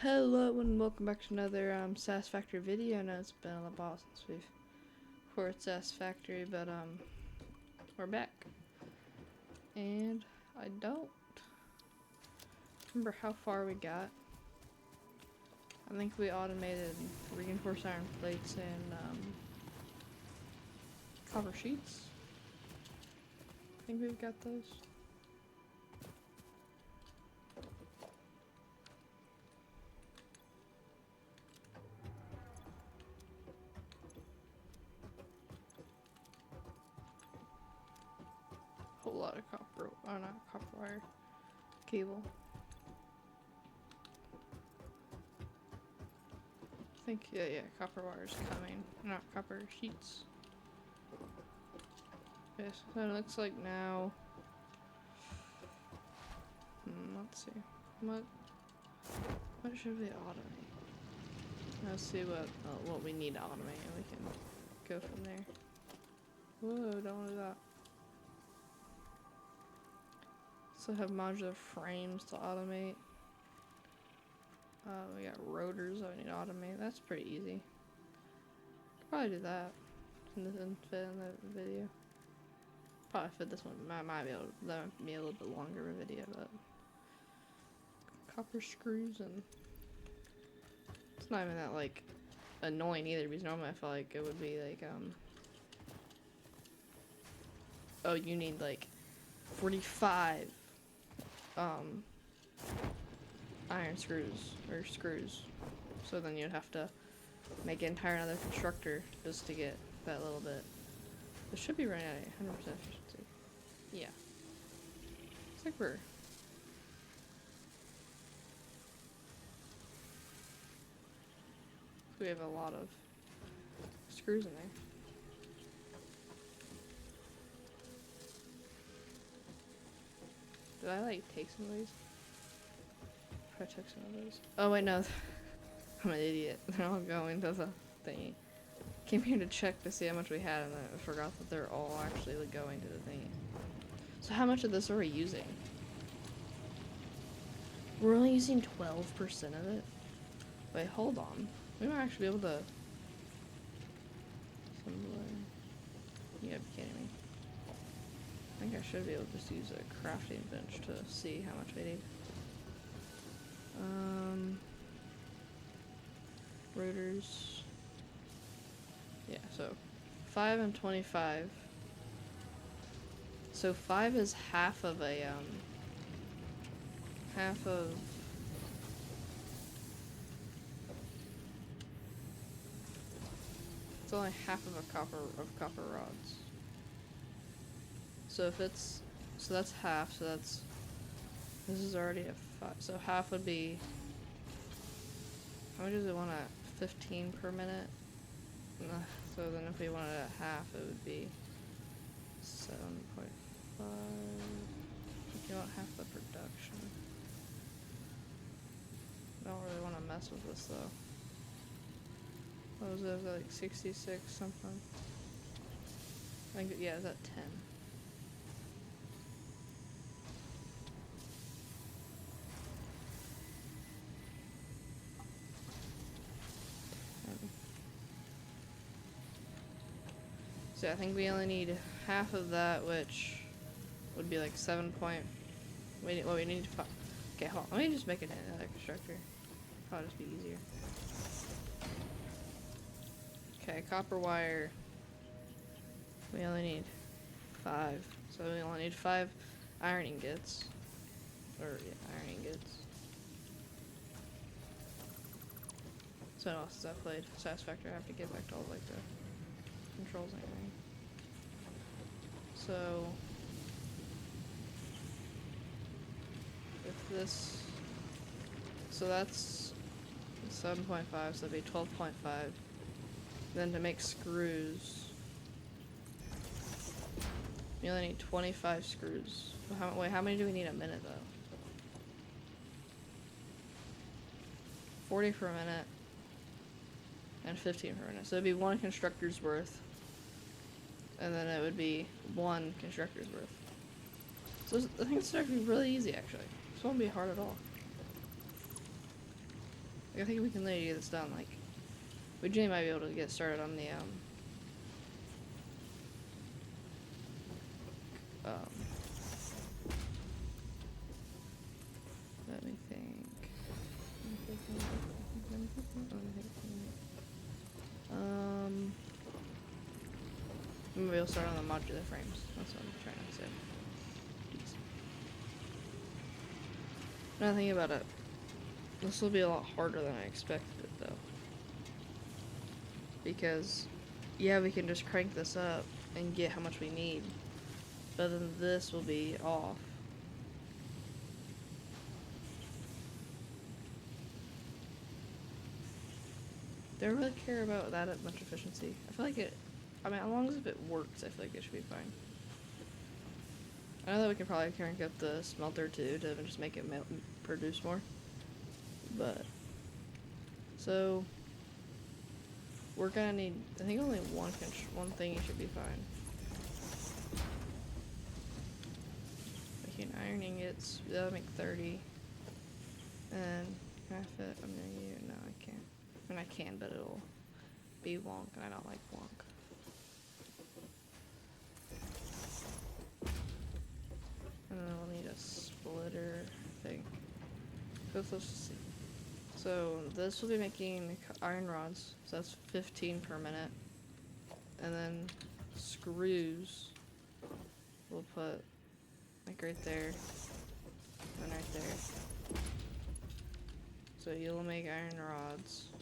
Hello and welcome back to another Satisfactory video. I know it's been a while since we've recorded Satisfactory, but we're back. And I don't remember how far we got. I think we automated reinforced iron plates and copper sheets. I think we've got those. Whole lot of copper, oh not copper wire, cable. I think, yeah, copper wire is coming, not copper sheets. Yes, so it looks like now, let's see, what should we automate? Let's see what we need to automate and we can go from there. Whoa, don't want to do that. So have modular frames to automate. We got rotors that we need to automate. That's pretty easy. Could probably do that. And this didn't fit in the video. Probably fit this one. Might be able to, that might be a little bit longer of a video, but copper screws, and it's not even that like annoying either, because normally I feel like it would be like oh, you need like 45 iron screws or screws, so then you'd have to make an entire another constructor just to get that little bit. It should be running at 100% efficiency. Yeah, it's like we have a lot of screws in there. Did I like take some of these? I took some of those. Oh wait, no. I'm an idiot. They're all going to the thingy. Came here to check to see how much we had, and I forgot that they're all actually going to the thingy. So how much of this are we using? We're only using 12% of it? Wait, hold on. We might actually be able to... You gotta be kidding me. I think I should be able to just use a crafting bench to see how much we need. Rotors. Yeah, so 5 and 25. So 5 is half of a, it's only half of a copper rods. So if it's, so that's half, so that's, this is already a 5, so half would be, how much does it want at 15 per minute? So then if we wanted at half, it would be 7.5. If you want half the production. I don't really want to mess with this though. What was it, like 66 something? I think, yeah, it's at 10. So I think we only need half of that, which would be like 7 point. We need 5. Okay, hold on. Let me just make it another constructor. Probably just be easier. Okay, copper wire. We only need 5. So we only need 5 iron ingots. Or, yeah, iron ingots. So what else has that played? Satisfactory. I have to get back to all like the controls and everything. So if this, so that's 7.5, so that'd be 12.5. Then to make screws, you only need 25 screws. Wait, how many do we need a minute though? 40 per minute and 15 per minute. So it'd be 1 constructor's worth. And then it would be 1 constructor's worth. So I think it's actually really easy actually. This won't be hard at all. Like, I think we can literally get this done. Like, we generally might be able to get started on the let me think. Maybe we'll start on the modular frames. That's what I'm trying to say. Now thinking about it, this will be a lot harder than I expected, though. Because, yeah, we can just crank this up and get how much we need, but then this will be off. Do I really care about that at much efficiency? I feel like it, I mean, as long as if it works, I feel like it should be fine. I know that we can probably crank up the smelter too to just make it produce more. But, so, we're gonna need, I think only one thing should be fine. Making iron ingots, that'll make 30. And, can I fit, I'm gonna use, no I can't. I mean I can, but it'll be wonk, and I don't like wonk. And then we'll need a splitter thing. Let's just see. So this will be making iron rods, so that's 15 per minute. And then screws we'll put like right there and right there. So you'll make iron rods.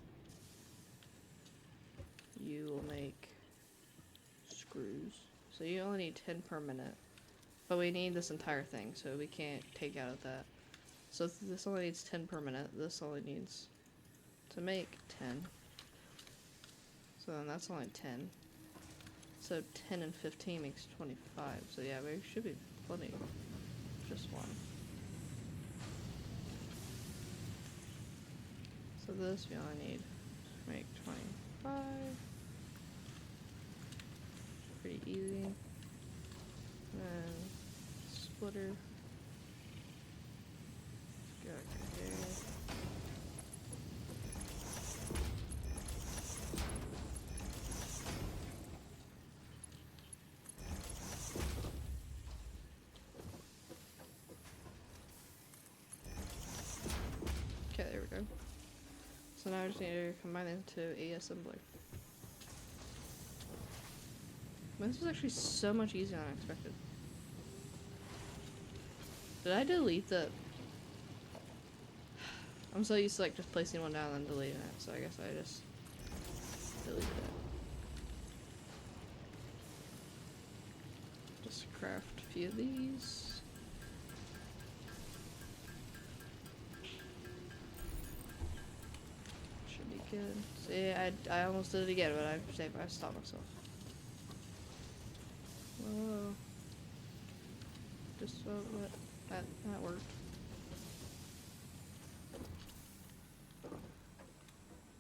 You will make screws. So you only need 10 per minute. But we need this entire thing, so we can't take out of that. So this only needs 10 per minute. This only needs to make 10. So then that's only 10. So 10 and 15 makes 25. So yeah, we should be plenty. Just one. So this we only need to make 25. Pretty easy. And then splitter. Go right there. Okay, there we go. So now I just need to combine it into a assembler. This was actually so much easier than I expected. Did I delete the... I'm so used to like just placing one down and then deleting it, so I guess I just deleted it. Just craft a few of these. Should be good. See, I almost did it again, but I stopped myself. Whoa. Just so that worked.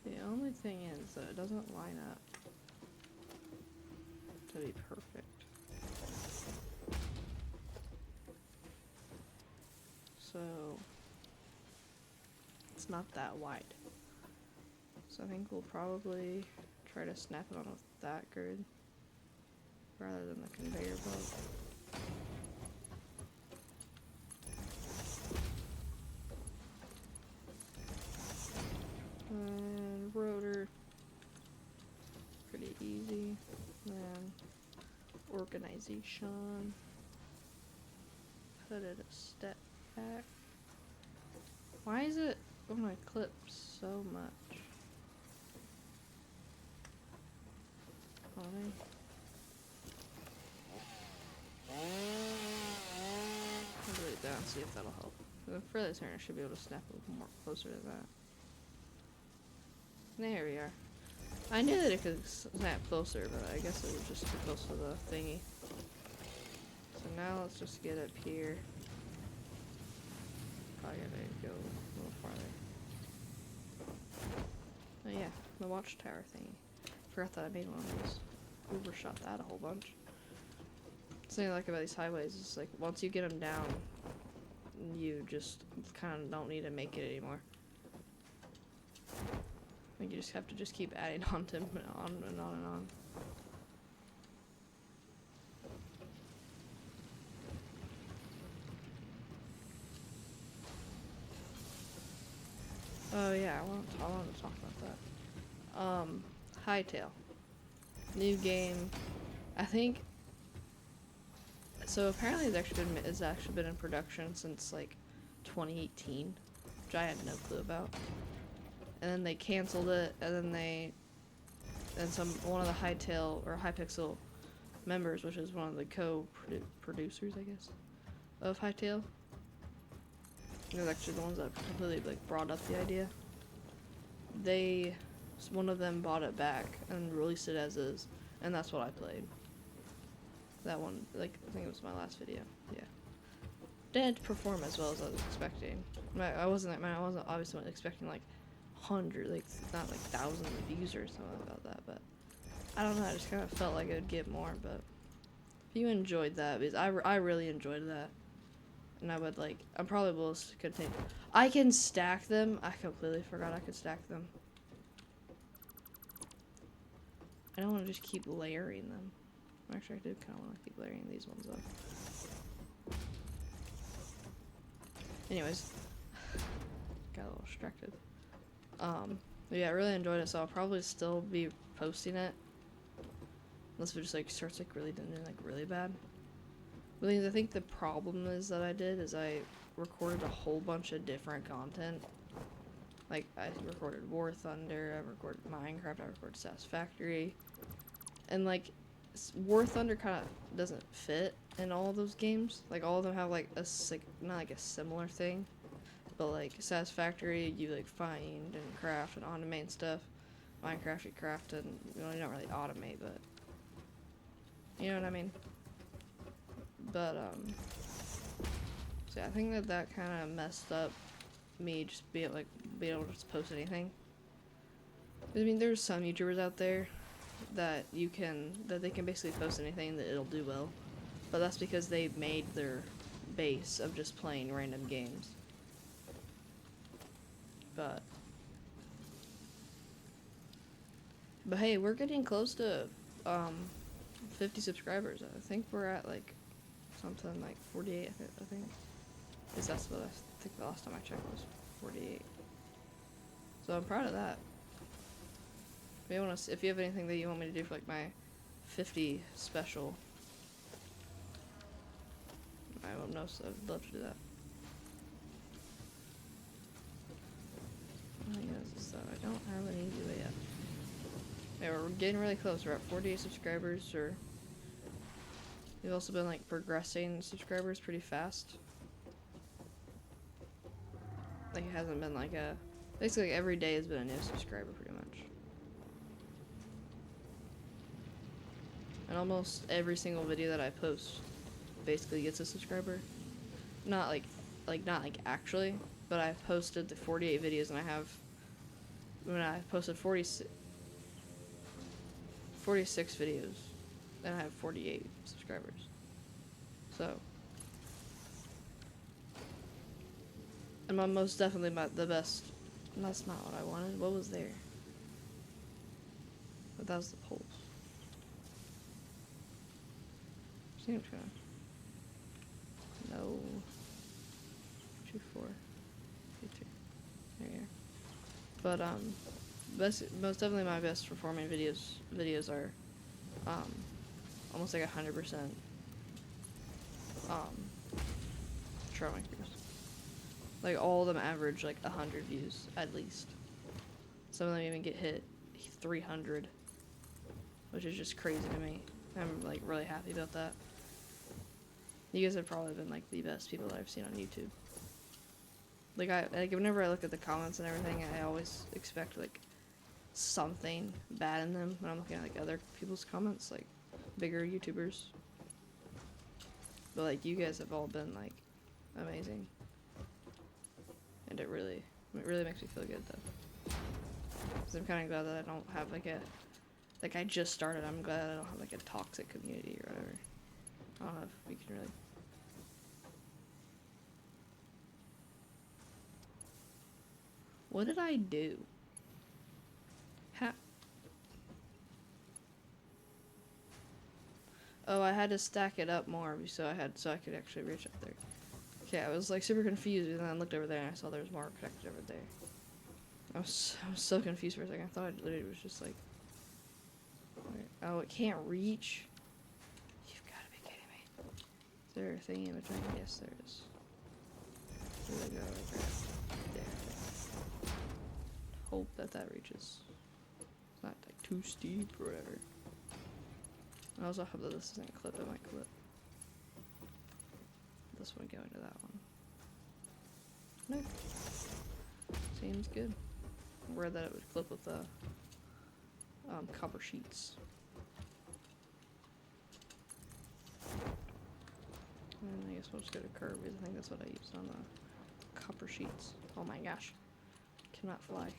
The only thing is that it doesn't line up to be perfect. So it's not that wide. So I think we'll probably try to snap it on with that grid rather than the conveyor belt. And rotor, pretty easy. And organization, put it a step back. Why is it on my clip so much? Funny. I'll put it down and see if that'll help. For this turn, I should be able to snap a little more closer to that. There we are. I knew that it could snap closer, but I guess it was just too close to the thingy. So now let's just get up here. Probably gotta go a little farther. Oh yeah, the watchtower thingy. Forgot that I made one of those. Overshot that a whole bunch. Something I like about these highways is like once you get them down, you just kind of don't need to make it anymore. Like you just have to just keep adding on to him and on and on and on. Oh yeah, I want to talk about that. Hightail. New game. I think. So apparently it's actually been in production since like 2018, which I had no clue about. And then they canceled it, and then one of the Hightail or Hypixel members, which is one of the co-producers, I guess, of Hightail. They're actually the ones that completely like brought up the idea. One of them bought it back and released it as is, and that's what I played. That one, like, I think it was my last video. Yeah, didn't perform as well as I was expecting. I wasn't obviously expecting like hundred, like not like thousands of views or something about that, but I don't know. I just kind of felt like it would get more. But if you enjoyed that, because I really enjoyed that. And I would like, I probably will continue. I can stack them. I completely forgot I could stack them. I don't want to just keep layering them. Actually, I do kind of want to keep layering these ones up. Anyways, got a little distracted. But yeah, I really enjoyed it, so I'll probably still be posting it. Unless it just like starts like really doing like really bad. I think the problem is that I recorded a whole bunch of different content. Like, I recorded War Thunder, I recorded Minecraft, I recorded Satisfactory. And, like, War Thunder kind of doesn't fit in all of those games. Like, all of them have, like, not like a similar thing. But, like, Satisfactory, you, like, find and craft and automate and stuff. Minecraft, you craft and, you don't really automate, but... You know what I mean? But, so yeah, I think that kind of messed up me just being able to just post anything. I mean, there's some YouTubers out there that they can basically post anything that it'll do well, but that's because they made their base of just playing random games. But hey, we're getting close to 50 subscribers. I think we're at like something like 48. I think. That's what I think the last time I checked was 48. So I'm proud of that. If you have anything that you want me to do for like my 50 special, I don't know, so I'd love to do that. I don't have any do it yet. Yeah, we're getting really close. We're at 48 subscribers, or we've also been like progressing subscribers pretty fast. Like, it hasn't been like basically every day has been a new subscriber pretty much. And almost every single video that I post basically gets a subscriber. Not like actually, but I've posted the 48 videos, and I posted 46 videos, and I have 48 subscribers. So, and I'm most definitely the best. That's not what I wanted. What was there? But that was the pulse. Seems good. No. 2, 4, 2, 2. There you are. But most definitely my best performing videos are almost like 100% trail makers. Like, all of them average like 100 views at least. Some of them even get hit 300, which is just crazy to me. I'm like really happy about that. You guys have probably been like the best people that I've seen on YouTube. Like whenever I look at the comments and everything, I always expect like something bad in them when I'm looking at like other people's comments, like bigger YouTubers. But like, you guys have all been like amazing, and it really makes me feel good though. Cause I'm kind of glad that I don't have like I just started. I'm glad I don't have like a toxic community or whatever. I don't know if we can really. What did I do? Oh, I had to stack it up more so I could actually reach up there. Okay, I was like super confused, and then I looked over there and I saw there was more connected over there. I was so confused for a second. I thought it literally was just like, oh, it can't reach. You've got to be kidding me. Is there a thing in between? Yes, there is. Here we go. There. Hope that reaches. It's not like too steep or whatever. I also hope that this doesn't clip. It might clip. This one go into that one. Nope. Seems good. I'm worried that it would clip with the copper sheets. And I guess we'll just go to curve because I think that's what I used on the copper sheets. Oh my gosh. Cannot fly.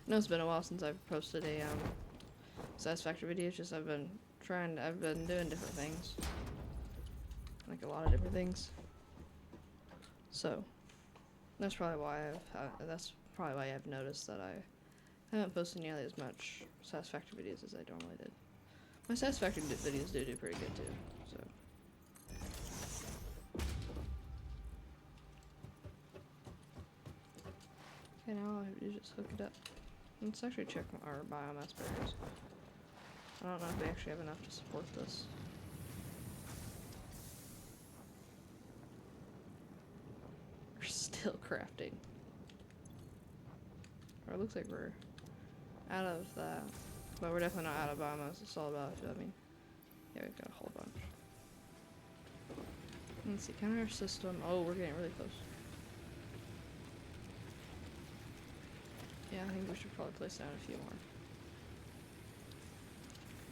I know it's been a while since I've posted a Satisfactory video. It's just I've been doing different things. Like a lot of different things. So that's probably why I've noticed that I haven't posted nearly as much Satisfactory videos as I normally did. My Satisfactory videos do pretty good too, so. Okay, now all I have to do is just hook it up. Let's actually check our biomass barriers. I don't know if we actually have enough to support this. We're still crafting. Or it looks like we're out of that. But we're definitely not out of biomass. It's all about, I mean, yeah, we've got a whole bunch. Let's see, kind of our system. Oh, we're getting really close. Yeah, I think we should probably place down a few more.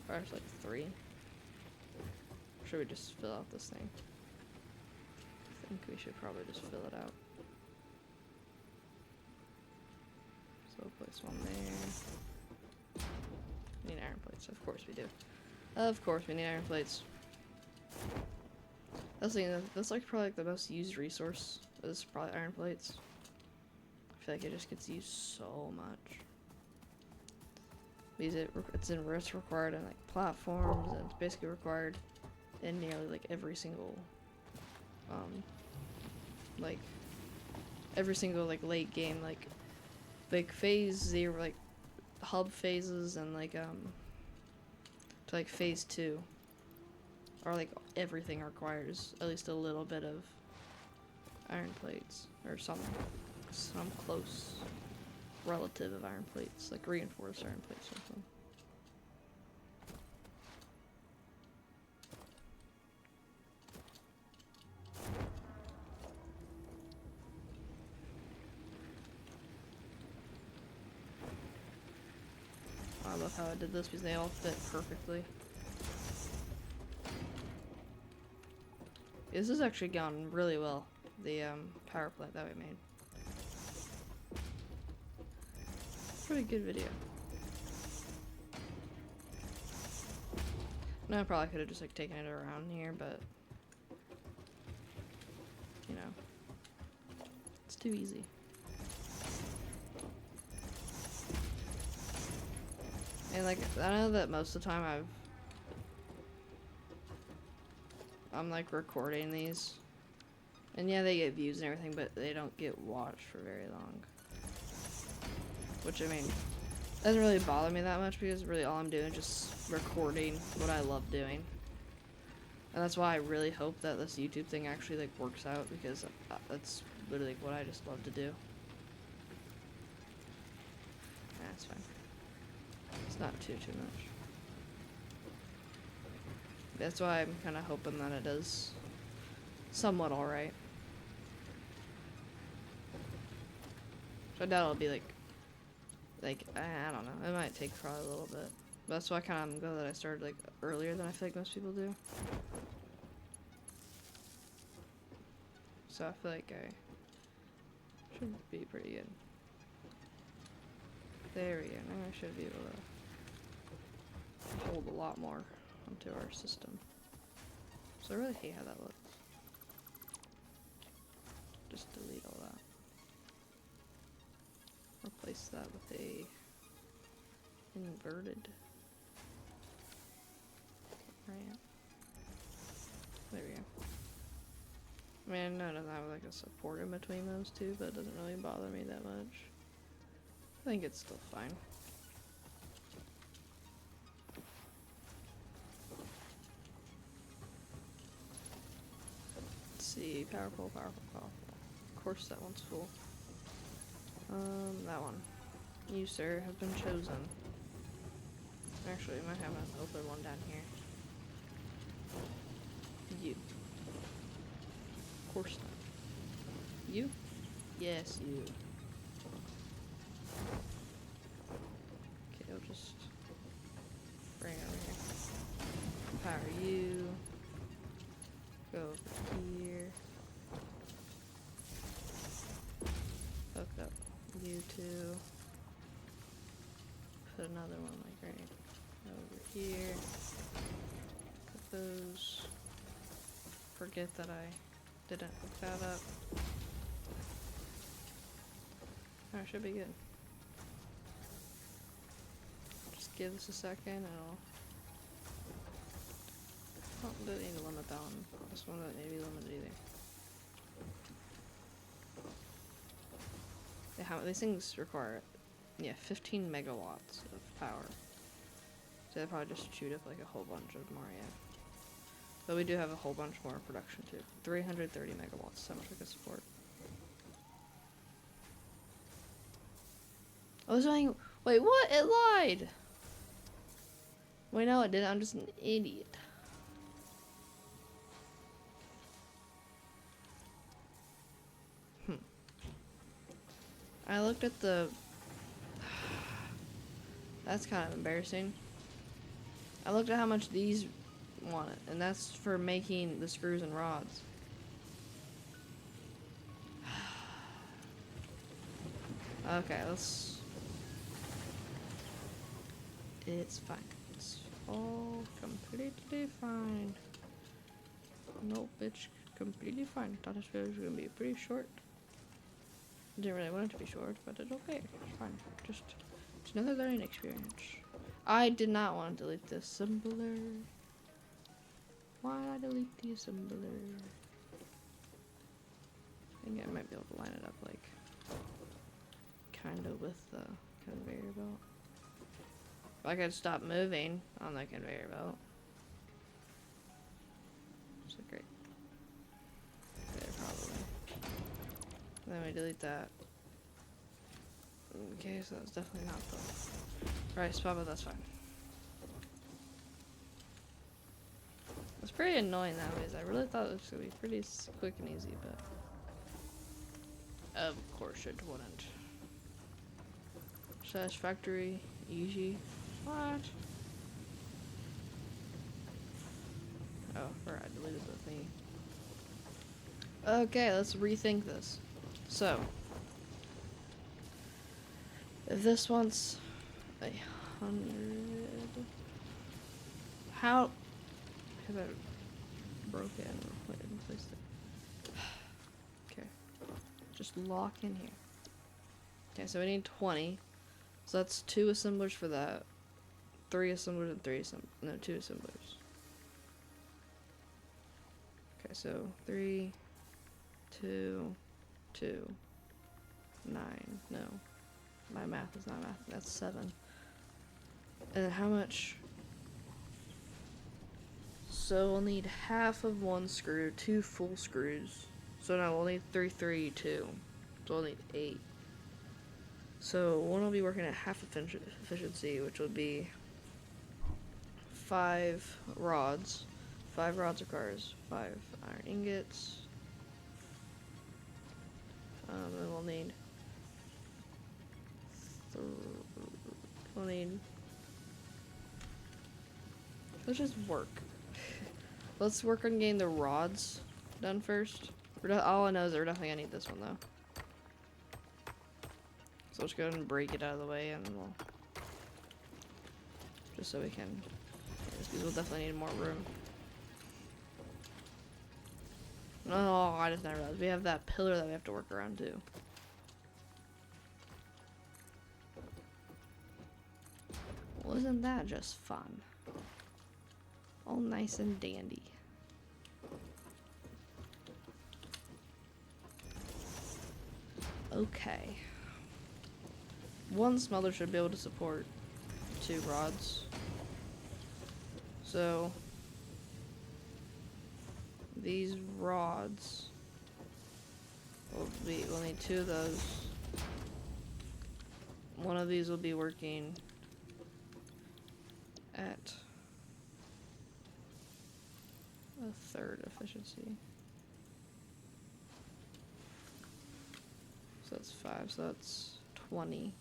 Perhaps like 3. Or should we just fill out this thing? I think we should probably just fill it out. So we'll place one there. We need iron plates. Of course we do. Of course we need iron plates. That's like probably like the most used resource. Is probably iron plates. I feel like it just gets used so much. Because it's required in like platforms, and it's basically required in nearly like every single like late game like phase 0, like hub phases, and like to like phase 2, or like everything requires at least a little bit of iron plates, or some close relative of iron plates, like reinforced iron plates or something. I love how I did this because they all fit perfectly. This has actually gone really well, the power plant that we made. Pretty good video. No, I probably could have just like taken it around here, but you know, it's too easy. And like, I know that most of the time I'm like recording these, and yeah, they get views and everything, but they don't get watched for very long. Which, I mean, doesn't really bother me that much, because really all I'm doing is just recording what I love doing. And that's why I really hope that this YouTube thing actually like works out, because that's literally what I just love to do. That's fine. It's not too much. That's why I'm kind of hoping that it does somewhat alright. So I doubt it'll be like, I don't know. It might take probably a little bit. But that's why I'm glad that I started like earlier than I feel like most people do. So I feel like I should be pretty good. There we go. Now I should be able to hold a lot more onto our system. So I really hate how that looks. Just delete all that. Replace that with a inverted Right. There we go. I mean, I know it doesn't have like a support in between those two, but it doesn't really bother me that much. I think it's still fine. Let's see, powerful, powerful, powerful. Of course that one's full. That one. You, sir, have been chosen. Actually, I might have an open one down here. You. Of course not. You? Yes, you. Okay, I'll just bring it over here. Power you. Go over here. Hook up you two. Put another one like right over here. Put those. Forget that I didn't hook that up. Oh, should be good. Just give this a second and I'll... Oh, don't need to limit that one. This one doesn't need to be limited either. Yeah, how these things require, yeah, 15 megawatts of power. So they'll probably just shoot up like a whole bunch of more, yeah. But we do have a whole bunch more production too. 330 megawatts, so much we can support. I was saying, wait, what? It lied! Wait, no, it didn't. I'm just an idiot. I looked at the... That's kind of embarrassing. I looked at how much these want it, and that's for making the screws and rods. Okay, let's... It's fine. It's all completely fine. Nope, it's completely fine. Thought this video was gonna be pretty short. Didn't really want it to be short, but it's okay. It's fine. Just it's another learning experience. I did not want to delete the assembler. Why did I delete the assembler? I think I might be able to line it up like kind of with the conveyor belt. If I could stop moving on the conveyor belt. So great. Okay, probably. Then we delete that. Okay, so that's definitely not the right spot, but that's fine. It's pretty annoying that way. I really thought it was gonna be pretty quick and easy, but of course it wouldn't. Satisfactory, easy. What? Oh, I deleted the thing. Okay, let's rethink this. So, if this wants 100, how have I broken? Wait, place it. Okay, just lock in here. Okay, so we need 20. So that's 2 assemblers for that. 3 assemblers and 2 assemblers. Okay, so 3, 2, 2, 9. No, my math is not math. That's 7. And how much? So we'll need half of 1 screw, 2 full screws. So now we'll need 3, 3, 2. So we'll need 8. So one will be working at half efficiency, which would be 5 rods. 5 rods requires 5 iron ingots. Then we'll need let's just work. Let's work on getting the rods done first. All I know is that we're definitely gonna need this one though. So let's go ahead and break it out of the way, and we'll just so we can. These will definitely need more room. Oh, I just never realized we have that pillar that we have to work around too. Well, isn't that just fun? All nice and dandy. Okay. One smelter should be able to support 2 rods. So these rods we'll need 2 of those. One of these will be working at a 1/3 efficiency. So that's 5, so that's 20.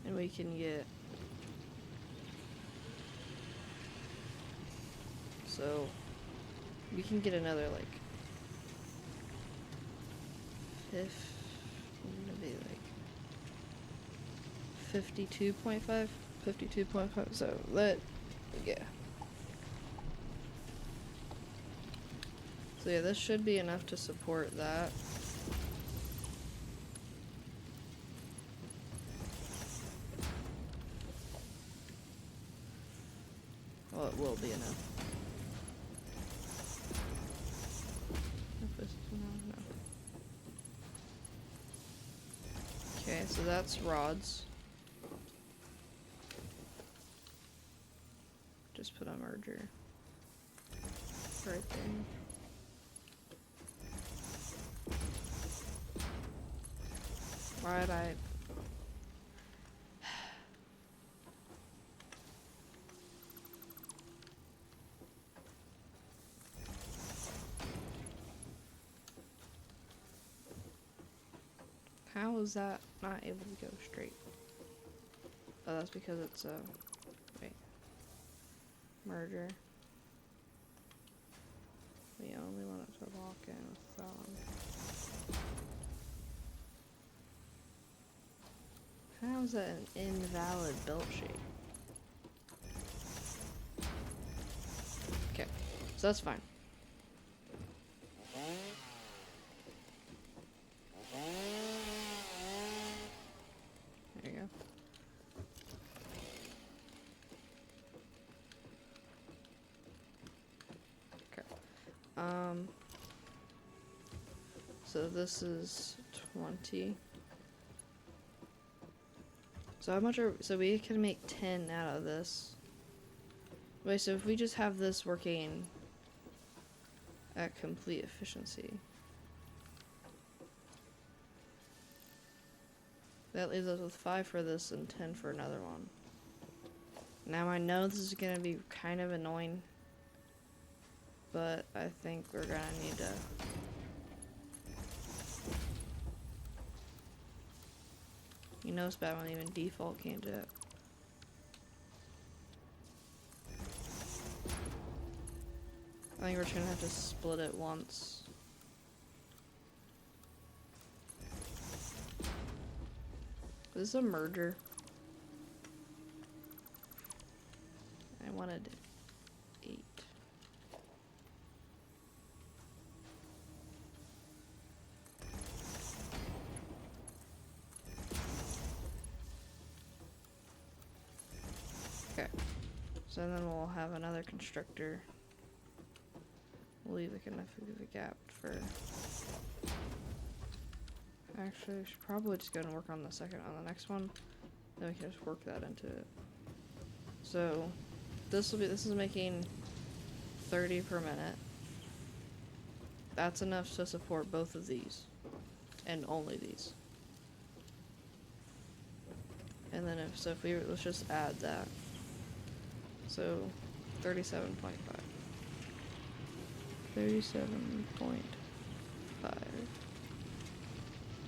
And we can get, so we can get another like 52.5, 52.5. So that, yeah. So yeah, this should be enough to support that. Well, it will be enough. No. Okay, so that's rods. Just put a merger right there. Why'd I... How is that not able to go straight? Oh, that's because it's wait. Merger. We only want it to lock in with How is that an invalid belt shape? Okay, so that's fine. There you go. So this is 20. So how much so we can make 10 out of this. Wait, so if we just have this working at complete efficiency, that leaves us with 5 for this and 10 for another one. Now I know this is gonna be kind of annoying, but I think we're gonna need to it's bad when even default can't do it. I think we're just gonna have to split it once. This is a merger. I wanted 8. Okay, so then we'll have another constructor. We'll leave like enough of a gap for... Actually, we should probably just go and work on the next one. Then we can just work that into it. So, this is making 30 per minute. That's enough to support both of these. And only these. And then let's just add that. So, 37.5. 37.5.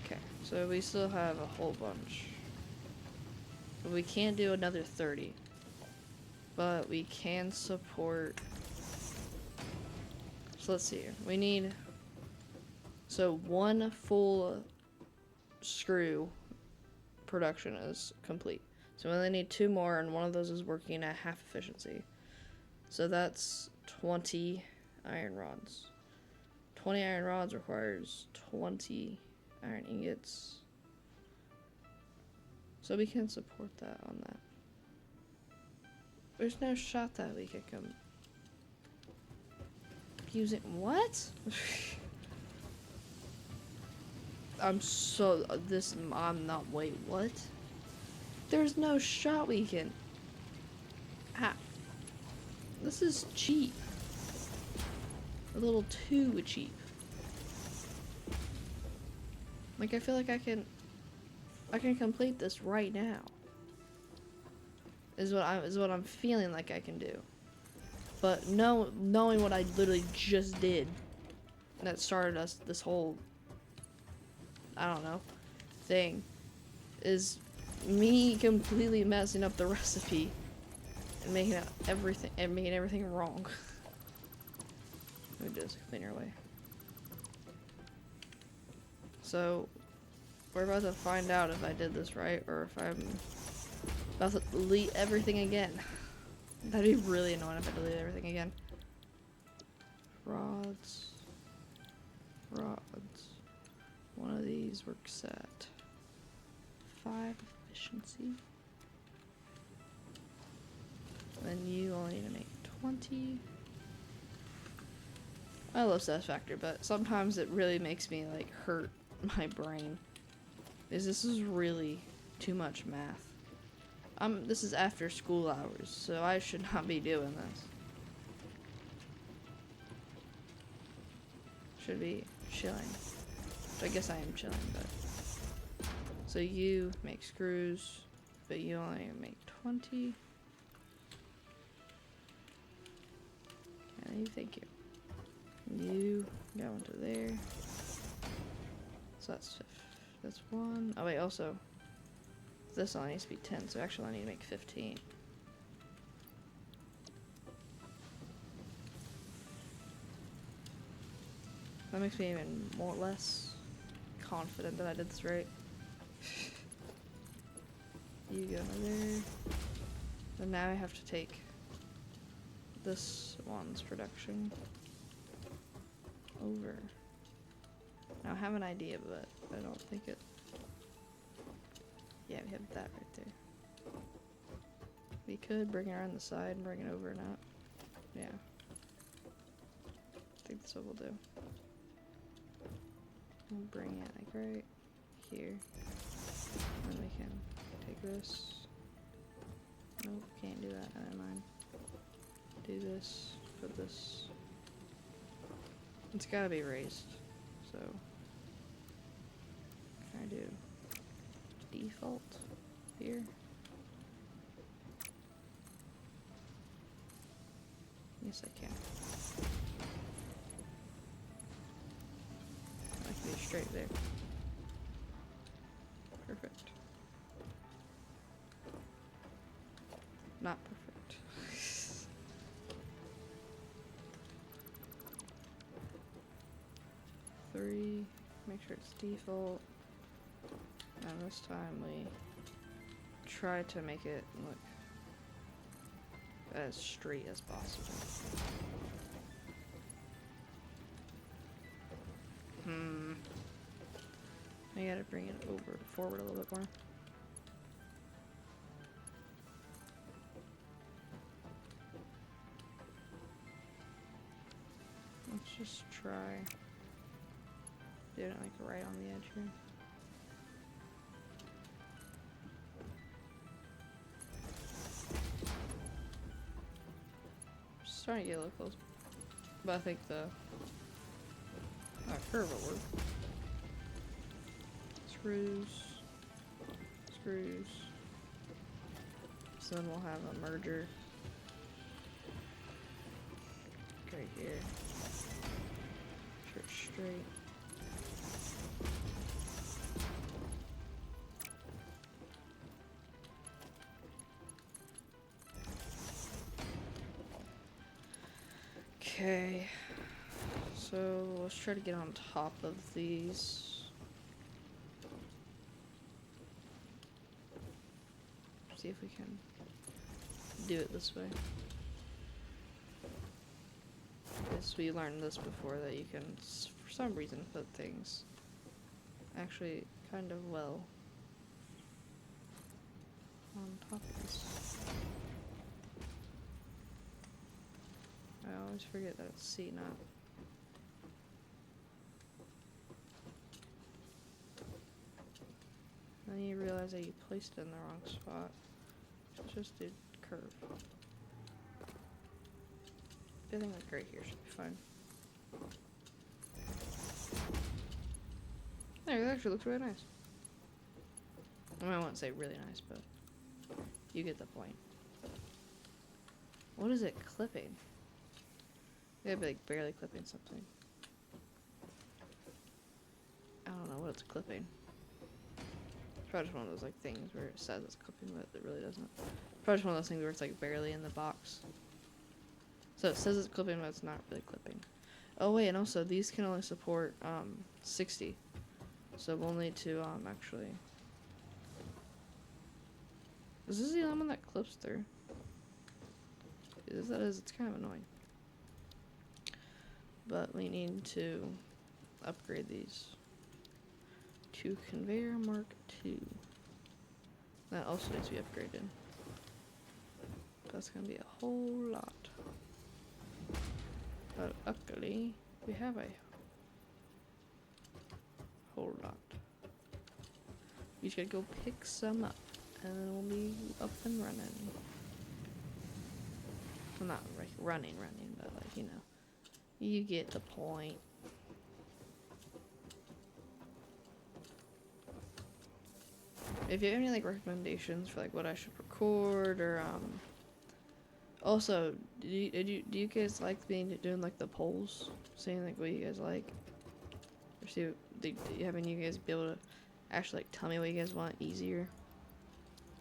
Okay, so we still have a whole bunch. We can't do another 30. But we can support... So let's see here. We need... So 1 full screw production is complete. So we only need 2 more, and one of those is working at half efficiency. So that's 20 iron rods. 20 iron rods requires 20 iron ingots. So we can support that on that. There's no shot that we could come using what? I'm not, wait, what? There's no shot we can. This is cheap. A little too cheap. Like, I feel like I can complete this right now. Is what I'm feeling like I can do. But knowing what I literally just did, that started us this whole, I don't know, thing, is me completely messing up the recipe and making everything wrong. Let me do this a cleaner way. So we're about to find out if I did this right or if I'm about to delete everything again. That'd be really annoying if I delete everything again. Rods. One of these works at 5 efficiency. Then you only need to make 20. I love Satisfactory, but sometimes it really makes me like hurt my brain. This is really too much math. This is after school hours, so I should not be doing this. Should be chilling. Which I guess I am chilling, but. So you make screws, but you only make 20. And thank you. You go into there. So that's 1. Oh wait, also. This only needs to be 10, so actually I need to make 15. That makes me even less confident that I did this right. You go over there. And now I have to take this one's production over. Now I have an idea, but I don't think it. Yeah, we have that right there. We could bring it around the side and bring it over or not. Yeah. I think that's what we'll do. We'll bring it like right here. And then we can take this. Nope, can't do that. Never mind. Do this. Put this. It's gotta be raised. So. Can I do default here? Yes, I can. I can be straight there. Perfect. Not perfect. 3. Make sure it's default. And this time we try to make it look as straight as possible. I gotta bring it forward a little bit more. Let's just try doing it like right on the edge here. Just trying to get a little close. But I think the curve will work. Screws. So then we'll have a merger right here. Sure it's straight. Okay, so let's try to get on top of these. See if we can do it this way. Because we learned this before, that you can, for some reason, put things actually kind of well on top of this. I always forget that it's C, not. Then you realize that you placed it in the wrong spot. It's just a curve. I think like right here should be fine. There, it actually looks really nice. I mean, I wouldn't say really nice, but you get the point. What is it clipping? It'd be like barely clipping something. I don't know what it's clipping. It's probably just one of those like things where it says it's clipping, but it really doesn't. Probably just one of those things where it's like barely in the box. So it says it's clipping, but it's not really clipping. Oh wait, and also these can only support 60. So we'll need to actually. Is this the only one that clips through? Is that is? It's kind of annoying. But we need to upgrade these to conveyor Mark II. That also needs to be upgraded. That's gonna be a whole lot. But luckily, we have a whole lot. We just gotta go pick some up, and then we'll be up and running. Well, not like running, but like, you know. You get the point. If you have any like recommendations for like what I should record, or also do you guys like doing like the polls, saying like what you guys like, or see do you having you guys be able to actually like tell me what you guys want easier,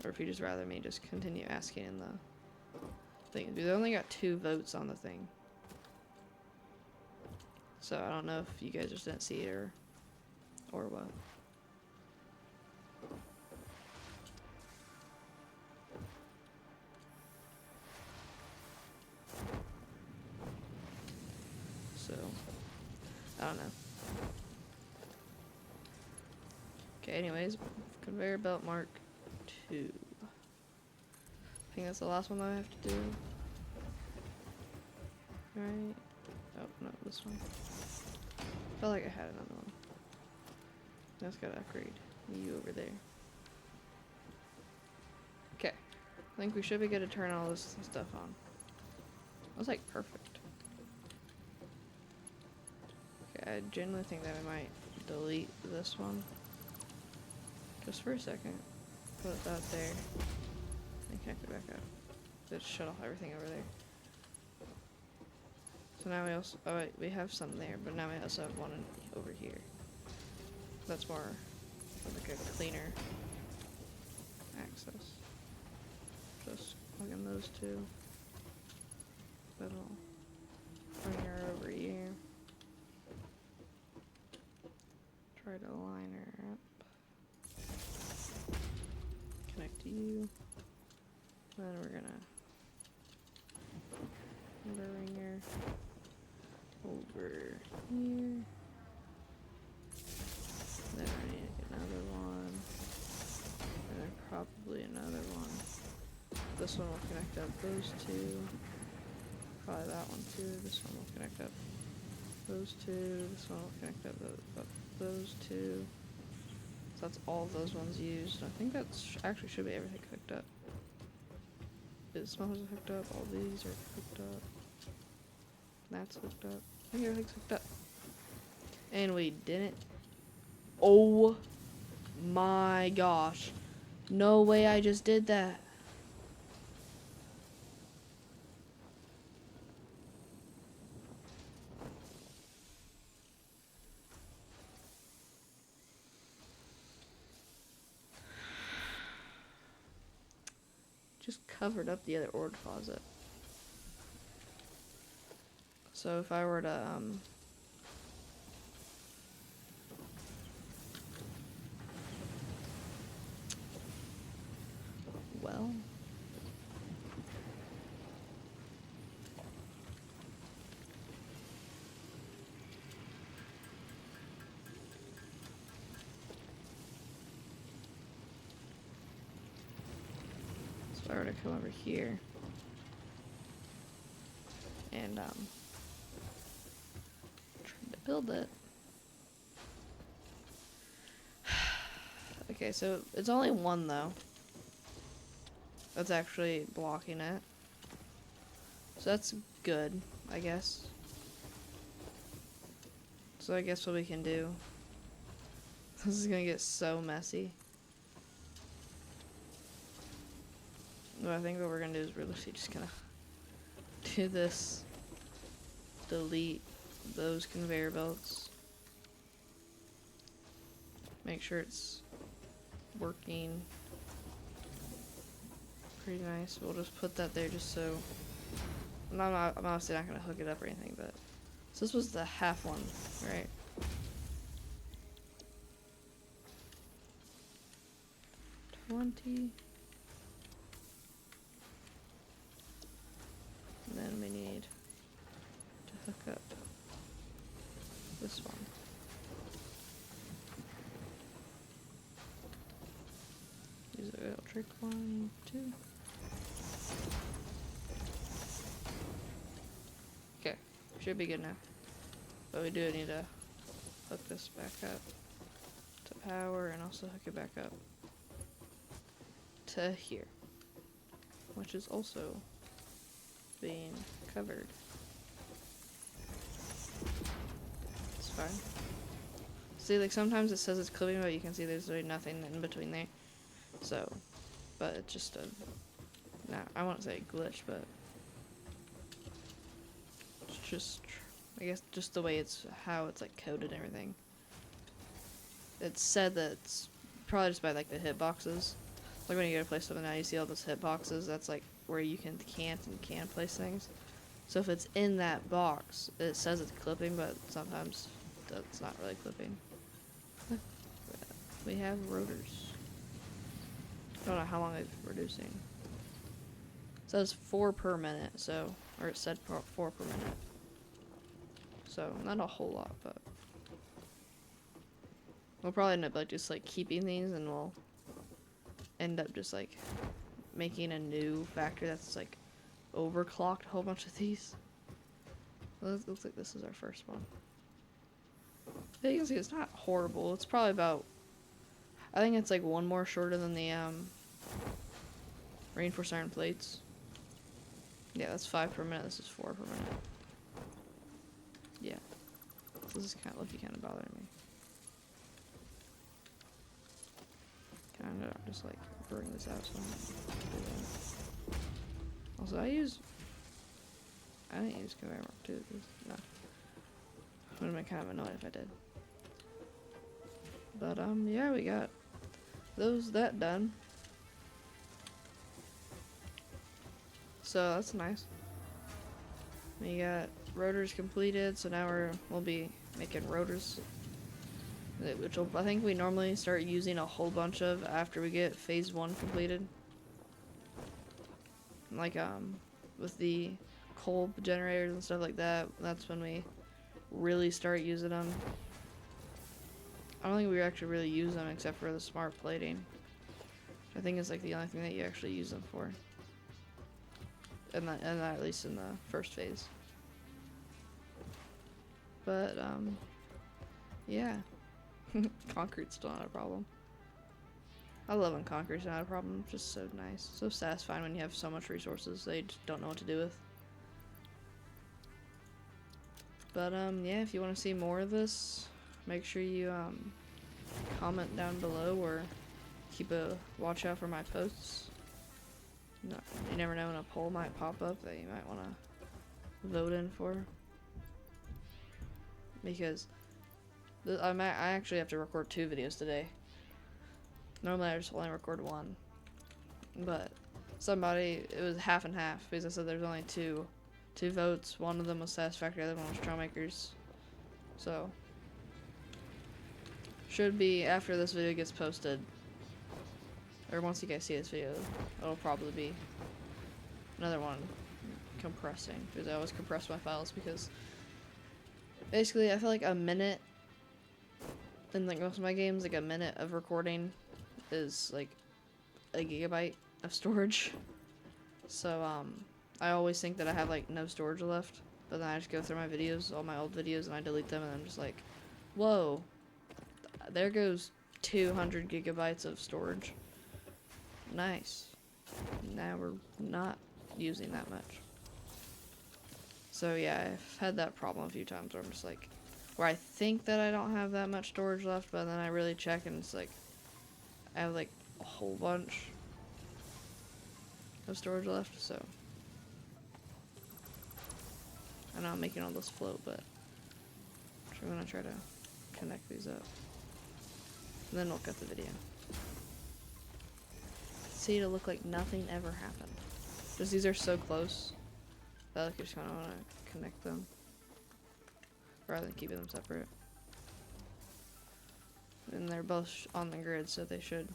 or if you just rather me just continue asking in the thing. They only got 2 votes on the thing. So I don't know if you guys just didn't see it or what. So I don't know. Okay, anyways, conveyor belt Mark II. I think that's the last one that I have to do. Right? Oh, no, this one. Felt like I had another one. I just gotta upgrade you over there. Okay. I think we should be good to turn all this stuff on. That's like perfect. Okay, I genuinely think that we might delete this one. Just for a second. Put that there. And connect it back up. Just shut off everything over there. So now we also, oh wait, we have some there, but now we also have one over here. That's more like a cleaner access. Just plug in those 2. Little ringer over here. Try to line her up. Connect to you. Then we're gonna put a ringer over here. Then I need to get another one. And then probably another one. This one will connect up those 2. Probably that one too. This one will connect up those 2. This one will connect up those 2. So that's all of those ones used. I think that's actually should be everything hooked up. This one is hooked up. All these are hooked up. That's hooked up. I think everything's hooked up. And we didn't. Oh my gosh. No way I just did that. Just covered up the other ore deposit. So if I were to well, so if I were to come over here and trying to build it. Okay, so it's only one though that's actually blocking it, so that's good, I guess. So I guess what we can do, this is gonna get so messy. But I think what we're gonna do is we're literally just gonna do this, delete those conveyor belts, make sure it's working pretty nice. We'll just put that there just so I'm obviously not gonna hook it up or anything, but so this was the half one, right? $20. And then we need to hook up this one. Use the electric 1, 2. Okay, should be good now. But we do need to hook this back up to power and also hook it back up to here, which is also being covered. It's fine. See, like sometimes it says it's clipping, but you can see there's really nothing in between there. So, but it's just a, nah, I won't say a glitch, but it's just, I guess, just the way it's, how it's like coded and everything. It's said that it's probably just by like the hitboxes. Like when you go to place something now, you see all those hitboxes. That's like where you can't and can place things. So if it's in that box, it says it's clipping, but sometimes it's not really clipping. We have rotors. I don't know how long it's reducing. It says 4 per minute, so, or it said 4 per minute. So not a whole lot, but we'll probably end up like just like keeping these, and we'll end up just like making a new factory that's like overclocked a whole bunch of these. Well, it looks like this is our first one. But you can see it's not horrible. It's probably about, I think it's like one more shorter than the reinforced iron plates. Yeah, that's 5 per minute. This is 4 per minute. Yeah. So this is kind of lucky, kind of bothering me. Kind of just like bring this out so also I didn't use conveyor mark 2. No. Would have been kind of annoyed if I did. But yeah, we got that done. So that's nice. We got rotors completed, so now we'll be making rotors, which I think we normally start using a whole bunch of after we get phase 1 completed. Like with the coal generators and stuff like that, that's when we really start using them. I don't think we actually really use them except for the smart plating. I think it's like the only thing that you actually use them for. And that at least in the first phase. But yeah. Concrete's still not a problem. I love when concrete's not a problem. It's just so nice. So satisfying when you have so much resources they just don't know what to do with. But yeah, if you want to see more of this, make sure you comment down below or keep a watch out for my posts. No, you never know when a poll might pop up that you might want to vote in for. Because I actually have to record 2 videos today. Normally I just only record 1. But it was half and half, because I said there's only two votes. One of them was Satisfactory, the other one was Trailmakers. So should be after this video gets posted, or once you guys see this video, it'll probably be another one compressing, because I always compress my files, because basically I feel like a minute in like most of my games, like a minute of recording is like a gigabyte of storage. So I always think that I have like no storage left, but then I just go through my videos, all my old videos, and I delete them, and I'm just like, whoa, there goes 200 gigabytes of storage. Nice. Now we're not using that much. So yeah, I've had that problem a few times where I'm just like, where I think that I don't have that much storage left, but then I really check and it's like, I have like a whole bunch of storage left, so. I know I'm making all this float, but I'm gonna try to connect these up. And then we'll cut the video. See, it'll look like nothing ever happened. Just these are so close that like, you just kind of want to connect them rather than keeping them separate. And they're both on the grid, so they should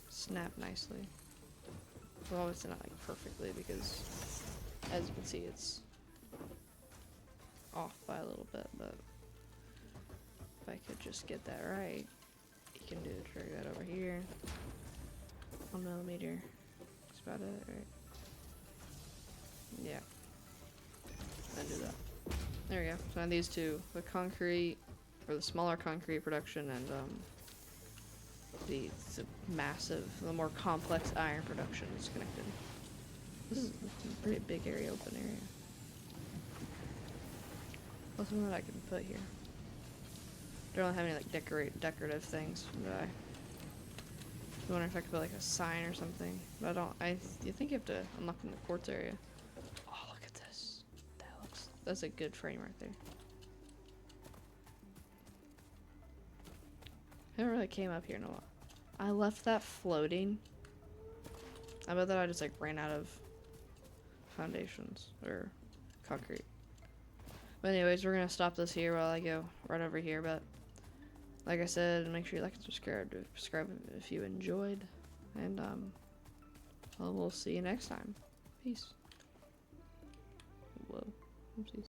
snap nicely. Well, obviously not like perfectly because, as you can see, it's off by a little bit. But if I could just get that right, you can do drag that over here. 1 millimeter. That's about it, right? Yeah. I do that. There we go. So now these two, the concrete, or the smaller concrete production, and the massive, the more complex iron production is connected. This is a pretty big area, open area. What's one that I can put here? Don't really have any like decorative things, but I wonder if I could put like a sign or something. But I don't. You think you have to unlock in the quartz area? Oh, look at this. That's a good frame right there. I haven't really came up here in a while. I left that floating. I bet that I just like ran out of foundations or concrete. But anyways, we're gonna stop this here while I go right over here. But like I said, make sure you like and subscribe if you enjoyed. And well, we'll see you next time. Peace. Whoa. Oopsies.